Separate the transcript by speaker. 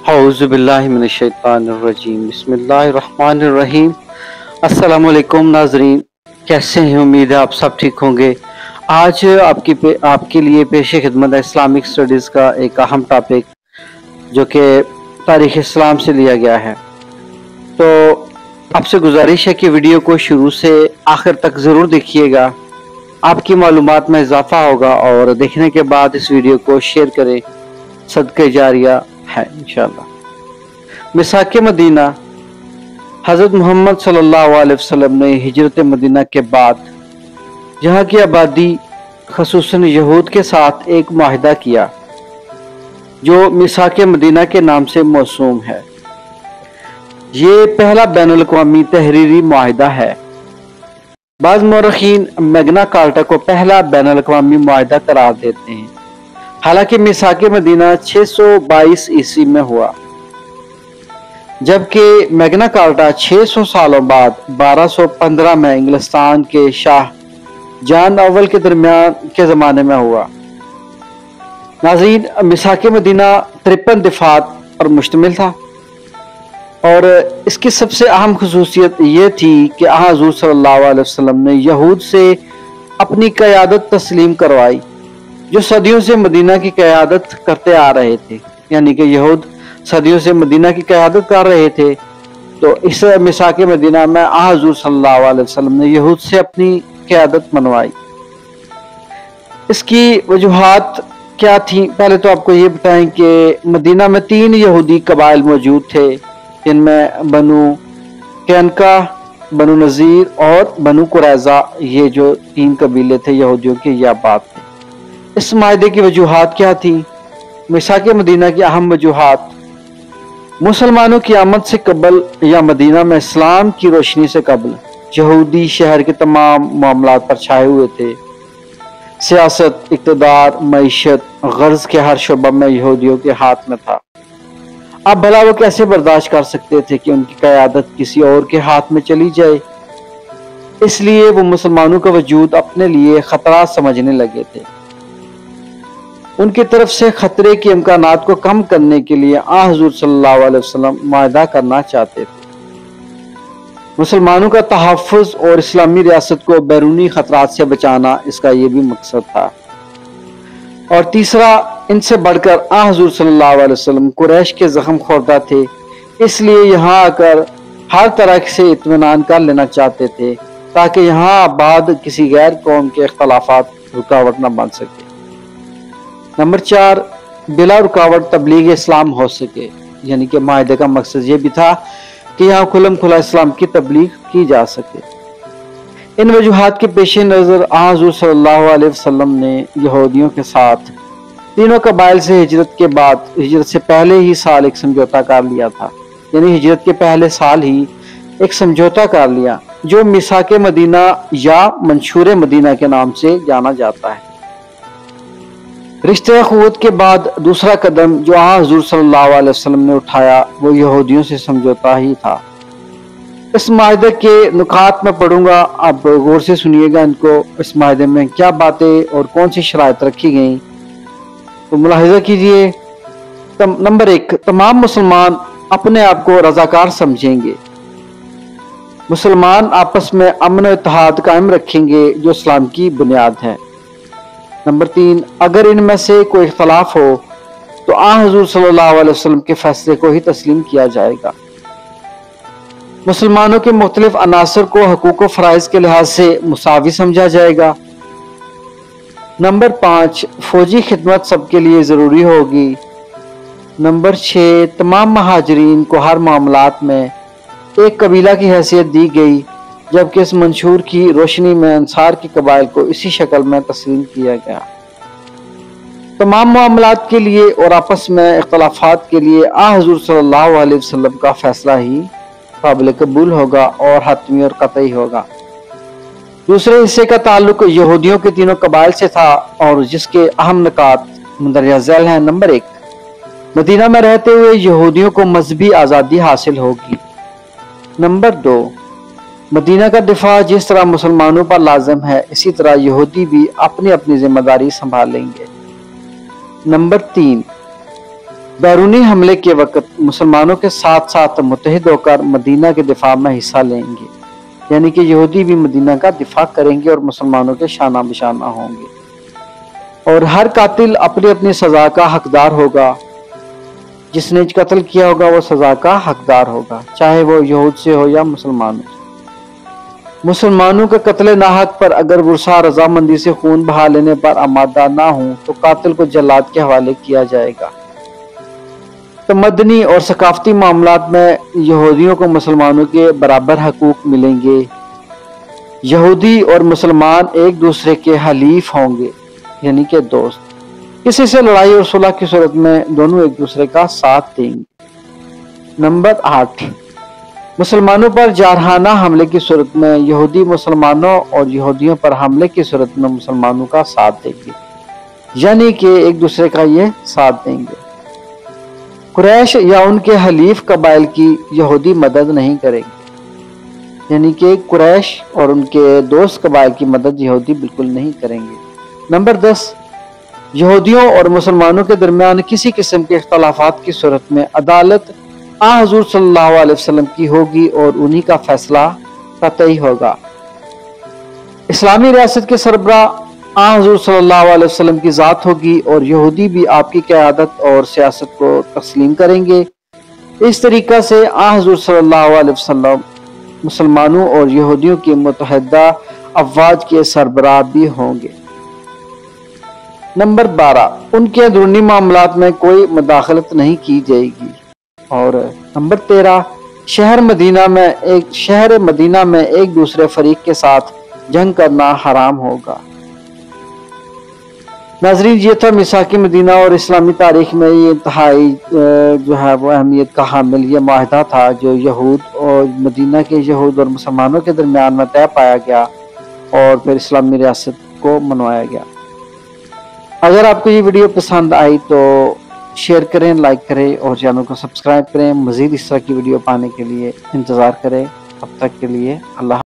Speaker 1: اعوذ باللہ من الشیطان الرجیم بسم اللہ الرحمن الرحیم۔ السلام علیکم ناظرین، کیسے ہیں؟ امید ہے آپ سب ٹھیک ہوں گے۔ آج آپ کے لیے پیش خدمت ہے اسلامک سٹڈیز کا ایک اہم ٹاپک جو کہ تاریخ اسلام سے لیا گیا ہے۔ تو آپ سے گزارش ہے کہ ویڈیو کو شروع سے آخر تک ضرور دیکھیے گا، آپ کی معلومات میں اضافہ ہوگا، اور دیکھنے کے بعد اس ویڈیو کو شیئر کریں، صدقہ جاریہ ہے انشاءاللہ۔ میثاق مدینہ۔ حضرت محمد صلی اللہ علیہ وسلم نے ہجرت مدینہ کے بعد جہاں کی آبادی خصوصاً یہود کے ساتھ ایک معاہدہ کیا جو میثاق مدینہ کے نام سے موسوم ہے۔ یہ پہلا بین الاقوامی تحریری معاہدہ ہے۔ بعض مورخین میگنا کارٹا کو پہلا بین الاقوامی معاہدہ قرار دیتے ہیں، حالانکہ میثاق مدینہ 622 عیسوی میں ہوا، جبکہ میگنا کارٹا 600 سالوں بعد 1215 میں انگلستان کے شاہ جان اول کے درمیان کے زمانے میں ہوا۔ ناظرین، میثاق مدینہ 53 دفعات پر مشتمل تھا، اور اس کی سب سے اہم خصوصیت یہ تھی کہ حضور صلی اللہ علیہ وسلم نے یہود سے اپنی قیادت تسلیم کروائی، جو صدیوں سے مدینہ کی قیادت کرتے آ رہے تھے، یعنی کہ یہود صدیوں سے مدینہ کی قیادت کر رہے تھے۔ تو اس میثاق مدینہ میں حضور صلی اللہ علیہ وسلم نے یہود سے اپنی قیادت منوائی۔ اس کی وجوہات کیا تھیں؟ پہلے تو آپ کو یہ بتائیں کہ مدینہ میں 3 یہودی قبائل موجود تھے، جن میں بنو قینقاع، بنو نذیر اور بنو قریظہ، یہ جو 3 قبیلے تھے یہودیوں کے، یہ آباد تھے۔ اس معاہدے کی وجوہات کیا تھی؟ میثاق مدینہ کی اہم وجوہات: مسلمانوں کی آمد سے قبل یا مدینہ میں اسلام کی روشنی سے قبل یہودی شہر کے تمام معاملات پر چھائے ہوئے تھے۔ سیاست، اقتدار، معیشت، غرض کے ہر شعبہ میں یہودیوں کے ہاتھ میں تھا۔ اب بھلا وہ کیسے برداشت کر سکتے تھے کہ ان کی قیادت کسی اور کے ہاتھ میں چلی جائے؟ اس لیے وہ مسلمانوں کا وجود اپنے لیے خطرہ سمجھنے لگے تھے۔ ان کی طرف سے خطرے کے امکانات کو کم کرنے کے لیے حضور صلی اللہ علیہ وسلم معاہدہ کرنا چاہتے تھے۔ مسلمانوں کا تحفظ اور اسلامی ریاست کو بیرونی خطرات سے بچانا اس کا یہ بھی مقصد تھا۔ اور تیسرا، ان سے بڑھ کر حضور صلی اللہ علیہ وسلم قریش کے زخم خوردہ تھے، اس لیے یہاں آ کر ہر طرح سے اطمینان کر لینا چاہتے تھے تاکہ یہاں آباد کسی غیر قوم کے اختلافات رکاوٹ نہ بن سکے۔ نمبر 4، بلا رکاوٹ تبلیغ اسلام ہو سکے، یعنی کہ معاہدے کا مقصد یہ بھی تھا کہ یہاں کھلم کھلا اسلام کی تبلیغ کی جا سکے۔ ان وجوہات کے پیش نظر حضور صلی اللہ علیہ وسلم نے یہودیوں کے ساتھ 3 قبائل سے ہجرت کے بعد ہجرت سے پہلے ہی سال ایک سمجھوتا کر لیا تھا، یعنی ہجرت کے پہلے سال ہی ایک سمجھوتا کر لیا جو میثاق مدینہ یا منشور مدینہ کے نام سے جانا جاتا ہے۔ رشتہ اخوت کے بعد دوسرا قدم جو حضور صلی اللہ علیہ وسلم نے اٹھایا وہ یہودیوں سے سمجھوتا ہی تھا۔ اس معاہدے کے نکات میں پڑھوں گا، آپ غور سے سنیے گا ان کو۔ اس معاہدے میں کیا باتیں اور کون سی شرائط رکھی گئیں تو ملاحظہ کیجئے۔ نمبر 1، تمام مسلمان اپنے آپ کو رضاکار سمجھیں گے۔ مسلمان آپس میں امن و اتحاد قائم رکھیں گے جو اسلام کی بنیاد ہے۔ نمبر 3، اگر ان میں سے کوئی اختلاف ہو تو حضور صلی اللہ علیہ وسلم کے فیصلے کو ہی تسلیم کیا جائے گا۔ مسلمانوں کے مختلف عناصر کو حقوق و فرائض کے لحاظ سے مساوی سمجھا جائے گا۔ نمبر 5، فوجی خدمت سب کے لیے ضروری ہوگی۔ نمبر 6، تمام مہاجرین کو ہر معاملات میں ایک قبیلہ کی حیثیت دی گئی، جبکہ اس منشور کی روشنی میں انصار کی قبائل کو اسی شکل میں تسلیم کیا گیا۔ تمام معاملات کے لیے اور آپس میں اختلافات کے لیے حضور صلی اللہ علیہ وسلم کا فیصلہ ہی قابل قبول ہوگا اور حتمی اور قطعی ہوگا۔ دوسرے حصے کا تعلق یہودیوں کے 3 قبائل سے تھا اور جس کے اہم نکات مندرجہ ذیل ہیں۔ نمبر 1، مدینہ میں رہتے ہوئے یہودیوں کو مذہبی آزادی حاصل ہوگی۔ نمبر 2، مدینہ کا دفاع جس طرح مسلمانوں پر لازم ہے اسی طرح یہودی بھی اپنی اپنی ذمہ داری سنبھال لیں گے۔ نمبر 3، بیرونی حملے کے وقت مسلمانوں کے ساتھ ساتھ متحد ہو کر مدینہ کے دفاع میں حصہ لیں گے، یعنی کہ یہودی بھی مدینہ کا دفاع کریں گے اور مسلمانوں کے شانہ بشانہ ہوں گے، اور ہر قاتل اپنی اپنی سزا کا حقدار ہوگا۔ جس نے قتل کیا ہوگا وہ سزا کا حقدار ہوگا، چاہے وہ یہود سے ہو یا مسلمانوں سے۔ مسلمانوں کا قتل ناحق پر اگر ورثہ رضامندی سے خون بہا لینے پر آمادہ نہ ہوں تو قاتل کو جلاد کے حوالے کیا جائے گا۔ تمدنی اور ثقافتی معاملات میں یہودیوں کو مسلمانوں کے برابر حقوق ملیں گے۔ یہودی اور مسلمان ایک دوسرے کے حلیف ہوں گے، یعنی کہ دوست۔ کسی سے لڑائی اور صلح کی صورت میں دونوں ایک دوسرے کا ساتھ دیں گے۔ نمبر 8، مسلمانوں پر جارحانہ حملے کی صورت میں یہودی مسلمانوں اور یہودیوں پر حملے کی صورت میں مسلمانوں کا ساتھ دیں گے، یعنی کہ ایک دوسرے کا یہ ساتھ دیں گے۔ قریش یا ان کے حلیف قبائل کی یہودی مدد نہیں کریں گے، یعنی کہ قریش اور ان کے دوست قبائل کی مدد یہودی بالکل نہیں کریں گے۔ نمبر 10، یہودیوں اور مسلمانوں کے درمیان کسی قسم کے اختلافات کی صورت میں عدالت حضور صلی اللہ علیہ وسلم کی ہوگی اور انہی کا فیصلہ قطعی ہوگا۔ اسلامی ریاست کے سربراہ حضور صلی اللہ علیہ وسلم کی ذات ہوگی اور یہودی بھی آپ کی قیادت اور سیاست کو تسلیم کریں گے۔ اس طریقہ سے حضور صلی اللہ علیہ وسلم مسلمانوں اور یہودیوں کی متحدہ افواج کے سربراہ بھی ہوں گے۔ نمبر 12، ان کے اندرونی معاملات میں کوئی مداخلت نہیں کی جائے گی۔ اور نمبر 13، شہر مدینہ میں ایک دوسرے فریق کے ساتھ جنگ کرنا حرام ہوگا۔ ناظرین، یہ تھا میثاق مدینہ اور اسلامی تاریخ میں یہ انتہائی وہ اہمیت کا حامل یہ معاہدہ تھا جو یہود اور مدینہ کے یہود اور مسلمانوں کے درمیان میں طے پایا گیا اور پھر اسلامی ریاست کو منوایا گیا۔ اگر آپ کو یہ ویڈیو پسند آئی تو شیئر کریں، لائک کریں اور چینل کو سبسکرائب کریں۔ مزید اس طرح کی ویڈیو پانے کے لیے انتظار کریں۔ اب تک کے لیے اللہ